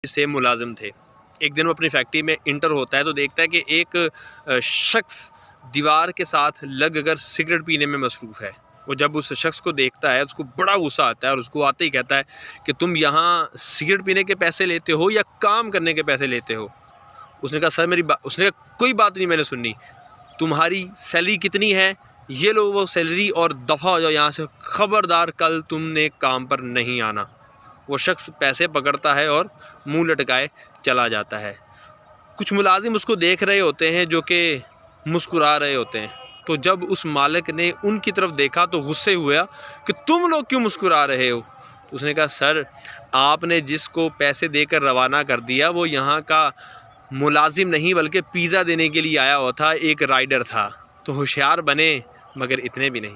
Same ملازم تھے۔ ایک دن وہ اپنی فیکٹری میں انٹر ہوتا ہے تو دیکھتا ہے کہ ایک شخص دیوار کے ساتھ لگ کر سگریٹ پینے میں مصروف ہے۔ وہ جب اس شخص کو دیکھتا ہے اس کو بڑا غصہ آتا ہے اور اس کو آتے ہی کہتا ہے کہ تم یہاں سگریٹ پینے کے پیسے لیتے ہو یا کام کرنے کے پیسے لیتے ہو؟ اس نے کہا سر اس نے کہا کوئی بات نہیں میں نے سننی، تمہاری سیلری کتنی ہے، یہ لو وہ سیلری اور دفع ہو جاؤ یہاں سے، خبردار کل تم نے کام پر نہیں آنا۔ وہ شخص پیسے پکڑتا ہے اور منہ لٹکائے چلا جاتا ہے۔ کچھ ملازم اس کو دیکھ رہے ہوتے ہیں جو کہ مسکرا رہے ہوتے ہیں، تو جب اس مالک نے ان کی طرف دیکھا تو غصے ہوا کہ تم لوگ کیوں مسکرا رہے ہو؟ تو اس نے کہا سر آپ نے جس کو پیسے دے کر روانہ کر دیا وہ یہاں کا ملازم نہیں بلکہ پیزا دینے کے لیے آیا ہوا تھا، ایک رائڈر تھا، تو ہوشیار بنے مگر اتنے بھی نہیں۔